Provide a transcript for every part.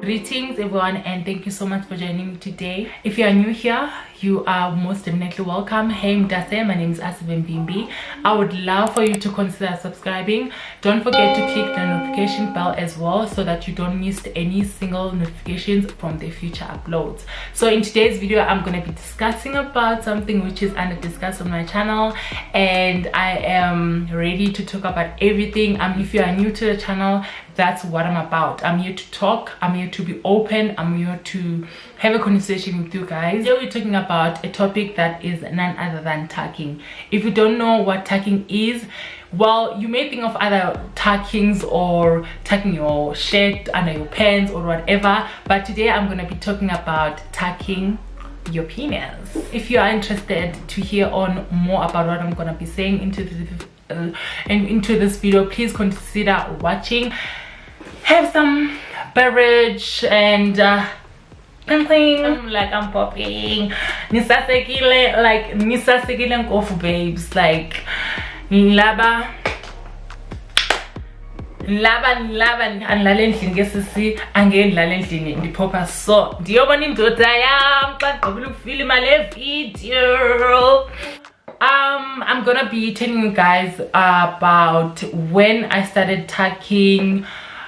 Greetings everyone, and thank you so much for joining me today. If you are new here, you are most definitely welcome. Hey Mdase, my name is Asibembimbi. I would love for you to consider subscribing. Don't forget to click the notification bell as well so that you don't miss any single notifications from the future uploads. So in today's video, I'm going to be discussing about something which is under discuss on my channel, and I am ready to talk about everything. If you are new to the channel, that's what I'm about. I'm here to talk, I'm here to be open, I'm here to have a conversation with you guys. Today we're talking about a topic that is none other than tucking. If you don't know what tucking is, well, you may think of other tuckings or tucking your shirt under your pants or whatever, but today I'm going to be talking about tucking your penis. If you are interested to hear on more about what I'm going to be saying into this video, please consider watching. Have some beverage and cling like I'm popping. Nisasekile nkofu babes, like nilaba andlala endlini ngesisi angendlala endlini ndiphopa so ndiyobona indoda yam xa ndigqibile ukufilima le video. I'm gonna be telling you guys about when I started tucking,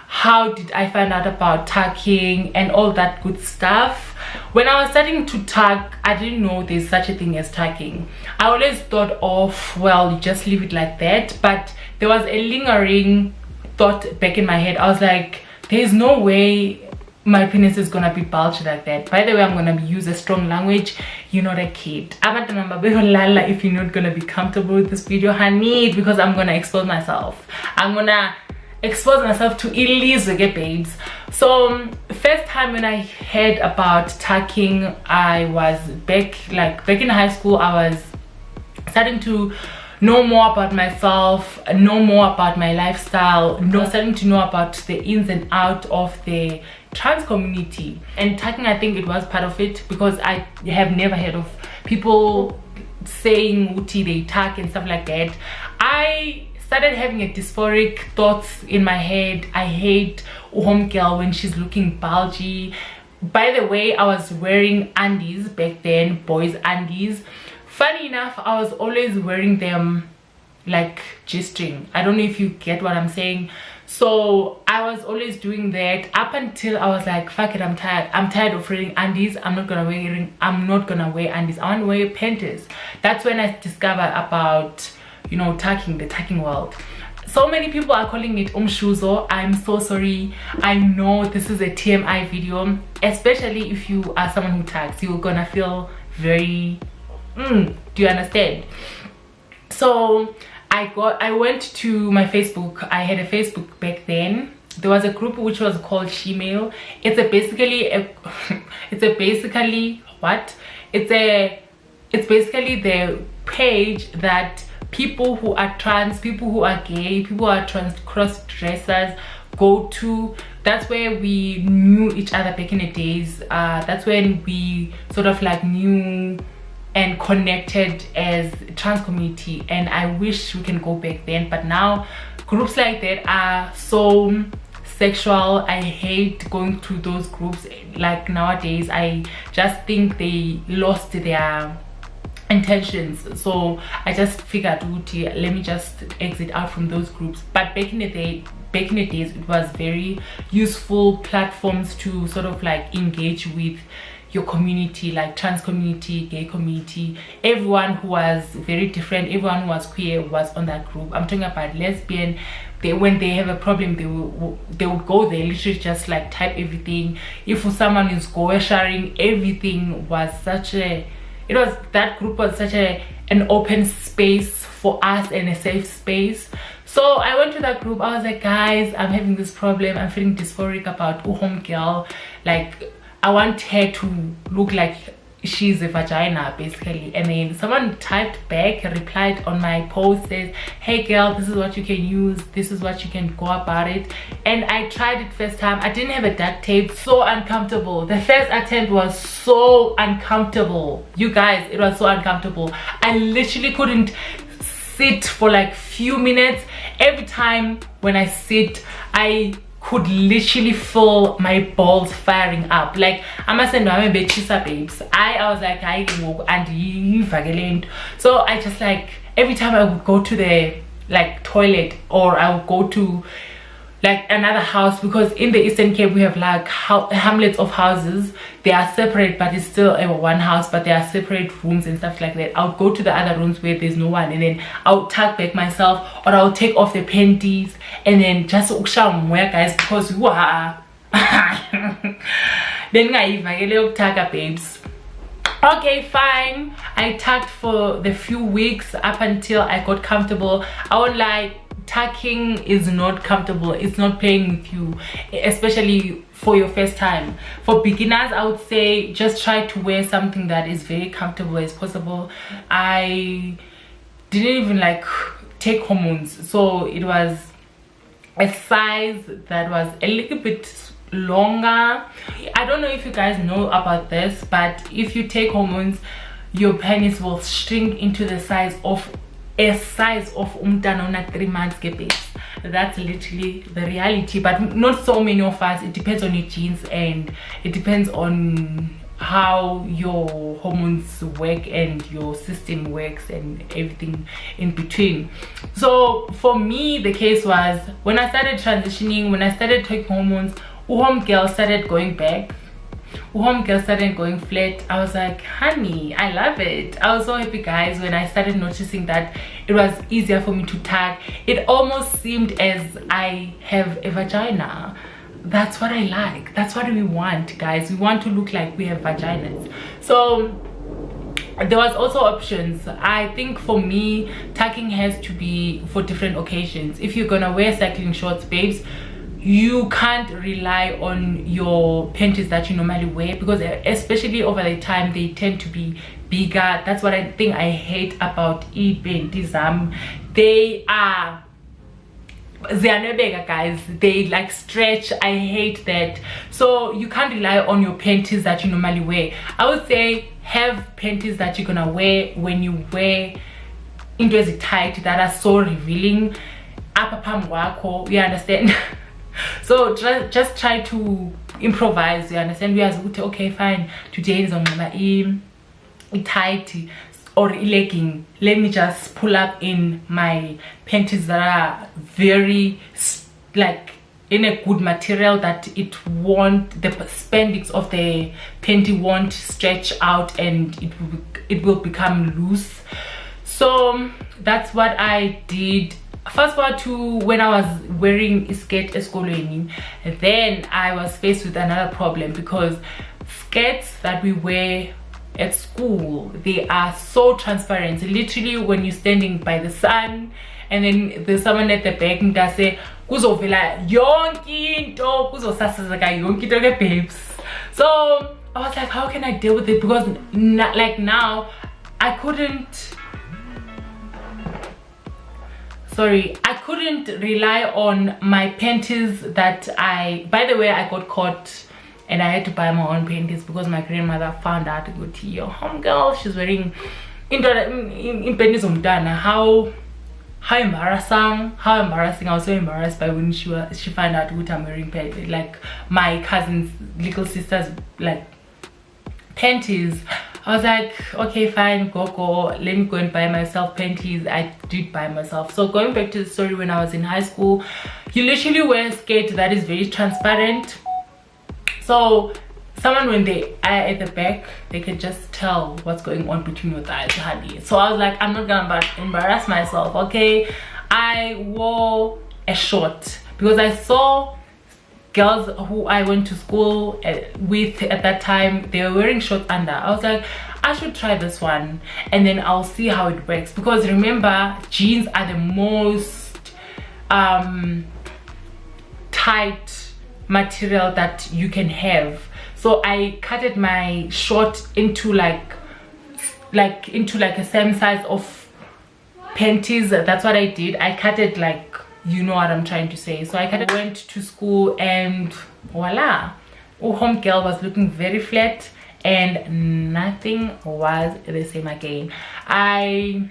how did I find out about tucking and all that good stuff. When I was starting to tuck, I didn't know there's such a thing as tucking. I always thought of, well, you just leave it like that, but there was a lingering thought back in my head. I was like, there's no way my penis is gonna be bulged like that. By the way, I'm gonna use a strong language. You're not a kid. If you're not gonna be comfortable with this video, honey, because I'm gonna expose myself. I'm gonna expose myself to Elise, okay, babes. So first time when I heard about tucking, I was back in high school. I was starting to know more about myself, know more about my lifestyle, starting to know about the ins and outs of the trans community. And tucking, I think it was part of it, because I have never heard of people saying uti they tuck and stuff like that. I started having a dysphoric thoughts in my head. I hate home girl when she's looking bulgy. By the way, I was wearing undies back then, boys undies. Funny enough, I was always wearing them like G-string. I don't know if you get what I'm saying. So I was always doing that up until I was like, fuck it, I'm tired of wearing undies. I'm not gonna wear undies. I want to wear panties. That's when I discovered about, you know, tucking, the tucking world. So many people are calling it umshuzo. I'm so sorry. I know this is a TMI video, especially if you are someone who tucks. You're gonna feel very do you understand? So I went to my Facebook. I had a Facebook back then. There was a group which was called Shemale. It's basically the page that people who are trans, people who are gay, people who are trans cross dressers go to. That's where we knew each other back in the days. That's when we sort of like knew and connected as trans community, and I wish we can go back then. But now groups like that are so sexual. I hate going to those groups. Like nowadays, I just think they lost their intentions. So I just figured, let me just exit out from those groups. But back in the days, it was very useful platforms to sort of like engage with your community, like trans community, gay community, everyone who was very different, everyone who was queer was on that group. I'm talking about lesbian. When they have a problem, they would go there, literally just like type everything. If someone is sharing, everything was that group was such an open space for us and a safe space. So I went to that group. I was like, guys, I'm having this problem. I'm feeling dysphoric about home girl. Like, I want her to look like she's a vagina, basically. And then someone typed back, replied on my post, says, hey girl, this is what you can use, this is what you can go about it. And I tried it first time. I didn't have a duct tape. So uncomfortable. The first attempt was so uncomfortable, you guys. It was so uncomfortable. I literally couldn't sit for like few minutes. Every time when I sit, I could literally feel my balls firing up. Like I'm a bechisa babes. I was like and so I just like every time I would go to the like toilet, or I would go to like another house, because in the Eastern Cape we have like hamlets of houses. They are separate, but it's still one house, but there are separate rooms and stuff like that. I would go to the other rooms where there's no one, and then I would tuck back myself, or I would take off the panties and then just wear, guys, because then I babes. Okay, fine. I tucked for the few weeks up until I got comfortable. I won't lie, tucking is not comfortable. It's not playing with you, especially for your first time. For beginners, I would say just try to wear something that is very comfortable as possible. I didn't even like take hormones, so it was a size that was a little bit longer. I don't know if you guys know about this, but if you take hormones, your penis will shrink into the size of umntana 3 months babe. That's literally the reality, but not so many of us. It depends on your genes, and it depends on how your hormones work and your system works and everything in between. So for me, the case was when I started transitioning, when I started taking hormones, home girl started going back, home girl started going flat. I was like, honey, I love it. I was so happy, guys, when I started noticing that it was easier for me to tag. It almost seemed as I have a vagina. That's what I like. That's what we want, guys. We want to look like we have vaginas. So there was also options. I think for me, tucking has to be for different occasions. If you're gonna wear cycling shorts, babes, you can't rely on your panties that you normally wear, because especially over the time they tend to be bigger. That's what I think I hate about panties. They are bigger, guys. They like stretch. I hate that. So you can't rely on your panties that you normally wear. I would say have panties that you're gonna wear when you wear into as tight that are so revealing. You understand? So just try to improvise. You understand? We are okay, fine, today is on a tight or legging. Let me just pull up in my panties that are very like in a good material, that it won't, the spandex of the panty won't stretch out and it will become loose. So that's what I did. Fast forward to when I was wearing a skirt escoleni, then I was faced with another problem, because skirts that we wear at school, they are so transparent. Literally, when you're standing by the sun and then there's someone at the back and they say kuzovela yonke into kuzosasazeka yonke into ke babes. So I was like, how can I deal with it? Because like now I couldn't rely on my panties that by the way, I got caught and I had to buy my own panties because my grandmother found out to go to your home girl, she's wearing in panties umntana. How embarrassing. I was so embarrassed by when she found out what I'm wearing panties, like my cousin's little sister's like panties. I was like, okay, fine, go, let me go and buy myself panties. I did buy myself. So going back to the story, when I was in high school, you literally wear a skirt that is very transparent, so someone, when they are at the back, they can just tell what's going on between your thighs, honey. So I was like, I'm not gonna embarrass myself, okay? I wore a short because I saw girls who I went to school with at that time, they were wearing shorts under. I was like, I should try this one and then I'll see how it works, because remember, jeans are the most tight material that you can have. So I cutted my short into like a same size of panties. That's what I did. I cut it like, you know what I'm trying to say. So I kind of went to school and voila, home girl was looking very flat and nothing was the same again. I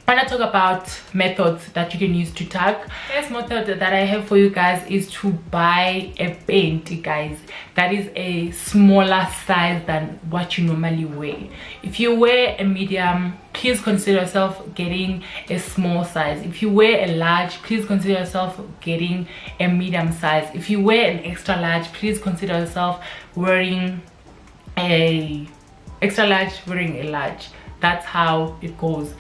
when I talk about methods that you can use to tuck, first method that I have for you guys is to buy a panty, guys, that is a smaller size than what you normally wear. If you wear a medium, please consider yourself getting a small size. If you wear a large, please consider yourself getting a medium size. If you wear an extra large, please consider yourself wearing a extra large, wearing a large. That's how it goes,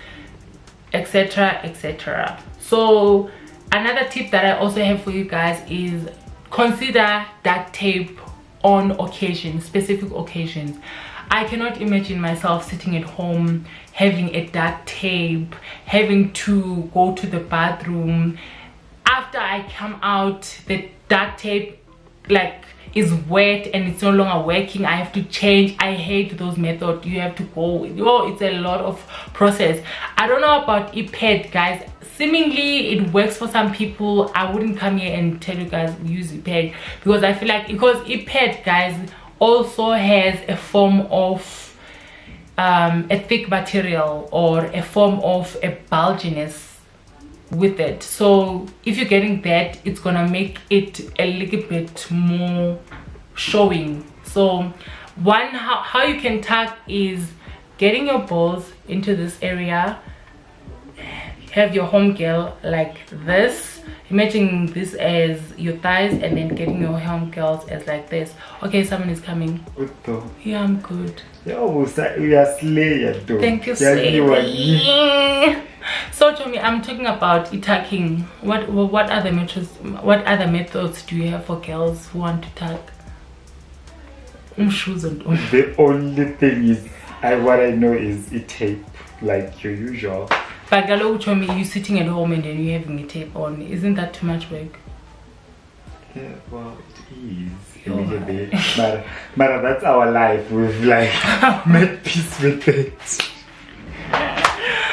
etc, etc. So another tip that I also have for you guys is consider duct tape on occasions, specific occasions. I cannot imagine myself sitting at home having a duct tape, having to go to the bathroom. After I come out, the duct tape like is wet and it's no longer working. I have to change. I hate those methods. You have to go, it's a lot of process. I don't know about e-pad, guys. Seemingly it works for some people. I wouldn't come here and tell you guys use e-pad, because I feel like, because e-pad, guys, also has a form of a thick material or a form of a bulginess with it. So if you're getting that, it's gonna make it a little bit more showing. So how you can tuck is getting your balls into this area, have your home girl like this, imagine this as your thighs, and then getting your home girls as like this. Okay, someone is coming. Yeah, I'm good. You are slayer though. Thank you, slayer. So Tommy, I'm talking about tucking. What other methods do you have for girls who want to tuck? The only thing is what I know is tape, like your usual. But hello Tommy, you sitting at home and then you having a tape on. Isn't that too much work? Yeah, well, it is a little bit, but that's our life. We've like made peace with it.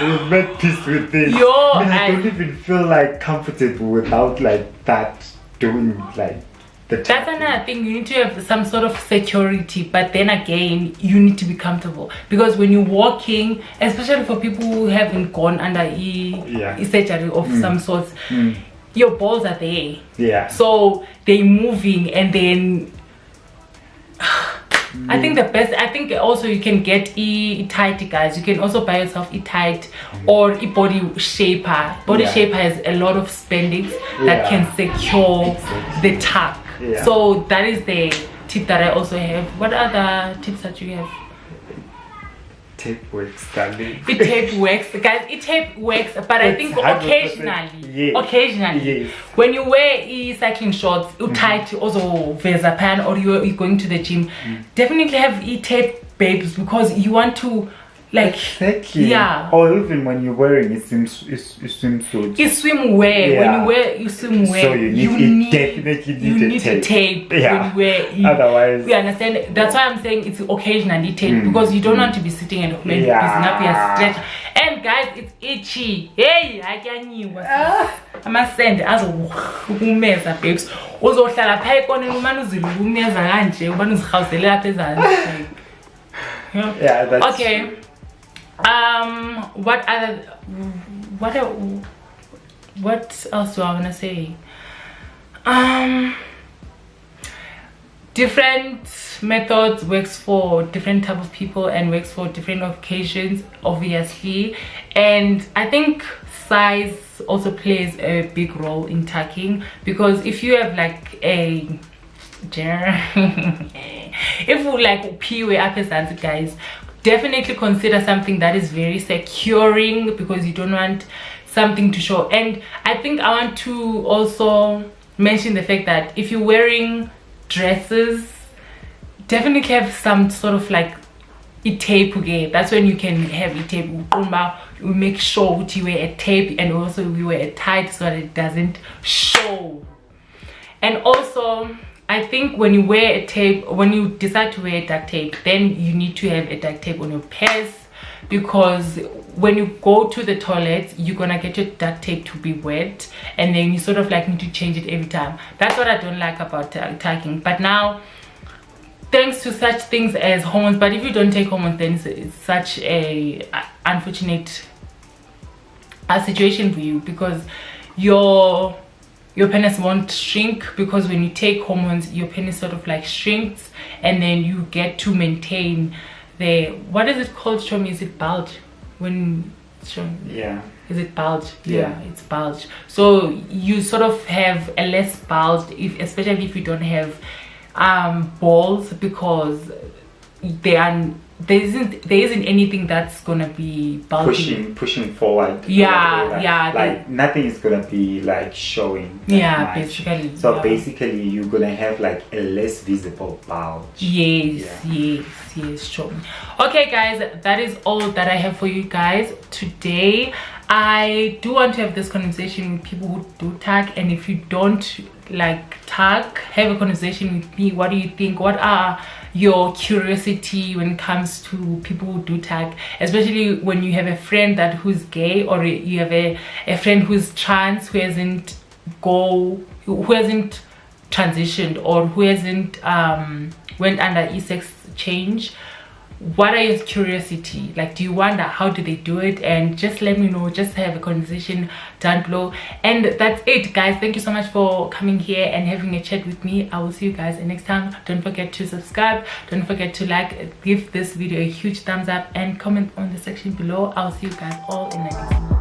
We've made peace with it. I don't even feel like comfortable without like that doing like the. That's another thing. You need to have some sort of security, but then again, you need to be comfortable, because when you're walking, especially for people who haven't gone under a surgery of some sorts. Your balls are there, so they're moving, and then I think also you can get e-tight, guys. You can also buy yourself e-tight or e-body shaper. Body shaper has a lot of spandex that can secure the tuck. So that is the tip that I also have. What other tips that you have? Tape works, darling. It tape works, guys. It tape works, but I think occasionally, when you wear cycling shorts, you tight also vesa pan, or you're going to the gym, definitely have e-tape, babes, because you want to like or even when you're wearing a swimsuit. It's swimwear. When you wear swimwear, so you definitely need to tape when you wear it. Otherwise, we understand. That's why I'm saying it's occasionally tape, because you don't want to be sitting at home and using up your stretch. And guys, it's itchy. Hey, I can you. I must send as umeza, babes. Uzohlala phaya kona umane uzilumeza kanje, ubani uzihawusele lapha ezantsi. Yeah, that's okay. What else do I want to say? Different methods works for different type of people and works for different occasions, obviously. And I think size also plays a big role in tucking, because if you have like a if you like pee up as guys, definitely consider something that is very securing, because you don't want something to show. And I think I want to also mention the fact that if you're wearing dresses, definitely have some sort of like tape. That's when you can have tape. We make sure you wear a tape, and also we wear a tight so that it doesn't show. And also I think when you wear a tape, when you decide to wear a duct tape, then you need to have a duct tape on your pants, because when you go to the toilet, you're gonna get your duct tape to be wet, and then you sort of like need to change it every time. That's what I don't like about tucking. But now, thanks to such things as hormones, but if you don't take hormones, then it's such a unfortunate a situation for you, because your penis won't shrink, because when you take hormones your penis sort of like shrinks, and then you get to maintain the, what is it called, show me, is it bulge? When yeah, is it bulge? Yeah, it's bulge. So you sort of have a less bulge, especially if you don't have balls, because there isn't anything that's gonna be bulging, pushing forward. Like nothing is gonna be like showing much. Basically. So basically you're gonna have like a less visible bulge. Yes, sure. Okay guys, that is all that I have for you guys today. I do want to have this conversation with people who do tag, and if you don't like tag, have a conversation with me. What do you think? What are your curiosity when it comes to people who do tag, especially when you have a friend who's gay, or you have a friend who's trans, who hasn't transitioned, or who hasn't went under e-sex change. What are your curiosity? Like, do you wonder how do they do it? And just let me know, just have a conversation down below. And that's it guys, thank you so much for coming here and having a chat with me. I will see you guys next time. Don't forget to subscribe, don't forget to like, give this video a huge thumbs up, and comment on the section below. I'll see you guys all in the next one.